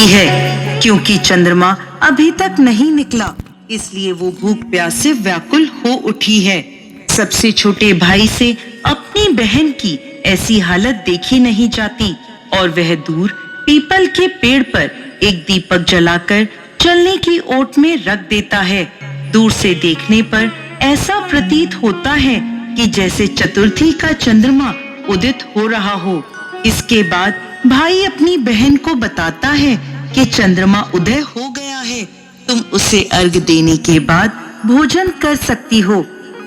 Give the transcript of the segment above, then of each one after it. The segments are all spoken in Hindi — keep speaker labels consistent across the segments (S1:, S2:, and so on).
S1: होती है, क्योंकि चंद्रमा अभी तक नहीं निकला, इसलिए वो भूख प्यास से व्याकुल हो उठी है। सबसे छोटे भाई से अपनी बहन की ऐसी हालत देखी नहीं जाती और वह दूर पीपल के पेड़ पर एक दीपक जलाकर चलने की ओट में रख देता है। दूर से देखने पर ऐसा प्रतीत होता है कि जैसे चतुर्थी का चंद्रमा उदित हो रहा हो। इसके बाद भाई अपनी बहन को बताता है कि चंद्रमा उदय हो गया है, तुम उसे अर्घ देने के बाद भोजन कर सकती हो।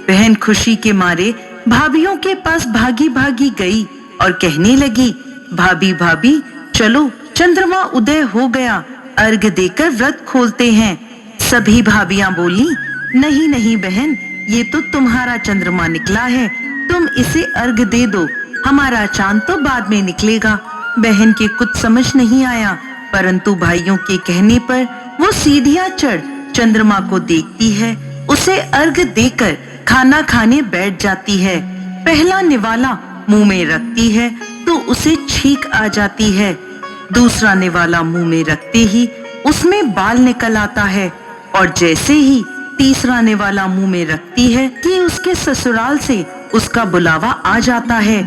S1: बहन खुशी के मारे भाभियों के पास भागी भागी गई और कहने लगी, भाभी भाभी चलो, चंद्रमा उदय हो गया, अर्घ देकर व्रत खोलते हैं। सभी भाभियां बोली, नहीं नहीं बहन, ये तो तुम्हारा चंद्रमा निकला है, तुम इसे अर्घ दे दो, हमारा चांद तो बाद में निकलेगा। बहन के कुछ समझ नहीं आया, परंतु भाइयों के कहने पर वो सीढ़ियां चढ़ चंद्रमा को देखती है, उसे अर्घ देकर खाना खाने बैठ जाती है। पहला निवाला मुंह में रखती है तो उसे छींक आ जाती है। दूसरा निवाला मुंह में रखते ही उसमें बाल निकल आता है और जैसे ही तीसरा निवाला मुंह में रखती है कि उसके ससुराल से उसका बुलावा आ जाता है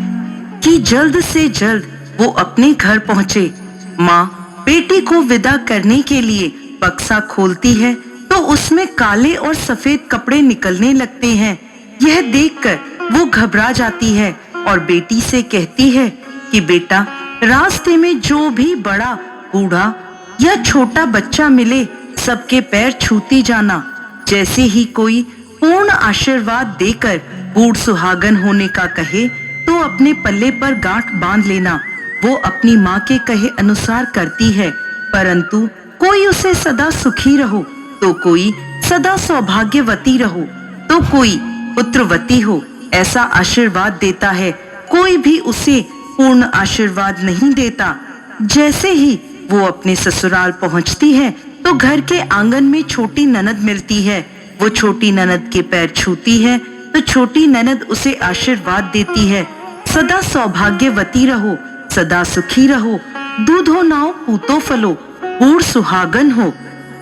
S1: कि जल्द से जल्द वो अपने घर पहुँचे। माँ बेटी को विदा करने के लिए बक्सा खोलती है तो उसमें काले और सफेद कपड़े निकलने लगते हैं। यह देखकर वो घबरा जाती है और बेटी से कहती है कि बेटा, रास्ते में जो भी बड़ा, बूढ़ा या छोटा बच्चा मिले, सबके पैर छूती जाना। जैसे ही कोई पूर्ण आशीर्वाद देकर बूढ़ सुहागन होने का कहे तो अपने पल्ले पर गांठ बांध लेना। वो अपनी माँ के कहे अनुसार करती है, परंतु कोई उसे सदा सुखी रहो, तो कोई सदा सौभाग्यवती रहो, तो कोई पुत्रवती हो, ऐसा आशीर्वाद देता है। कोई भी उसे पूर्ण आशीर्वाद नहीं देता। जैसे ही वो अपने ससुराल पहुंचती है तो घर के आंगन में छोटी ननद मिलती है। वो छोटी ननद के पैर छूती है तो छोटी ननद उसे आशीर्वाद देती है, सदा सौभाग्यवती रहो, सदा सुखी रहो, दूधो नाओ पूतो फलो, बूढ़ सुहागन हो।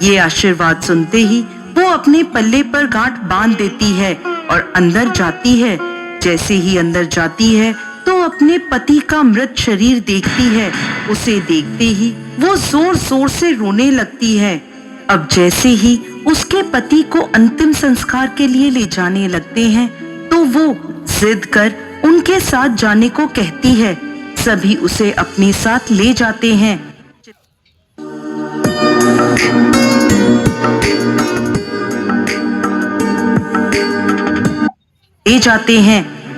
S1: ये आशीर्वाद सुनते ही वो अपने पल्ले पर गांठ बांध देती है और अंदर जाती है। जैसे ही अंदर जाती है तो अपने पति का मृत शरीर देखती है। उसे देखते ही वो जोर जोर से रोने लगती है। अब जैसे ही उसके पति को अंतिम संस्कार के लिए ले जाने लगते हैं तो वो जिद कर उनके साथ जाने को कहती है। सभी उसे अपने साथ ले जाते हैं।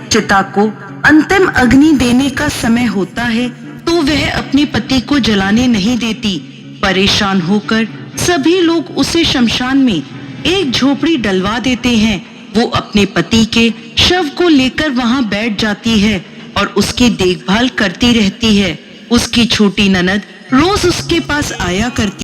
S1: चिता को अंतिम अग्नि देने का समय होता है तो वह अपने पति को जलाने नहीं देती। परेशान होकर सभी लोग उसे शमशान में एक झोपड़ी डलवा देते हैं। वो अपने पति के शव को लेकर वहां बैठ जाती है और उसकी देखभाल करती रहती है। उसकी छोटी ननद रोज उसके पास आया करती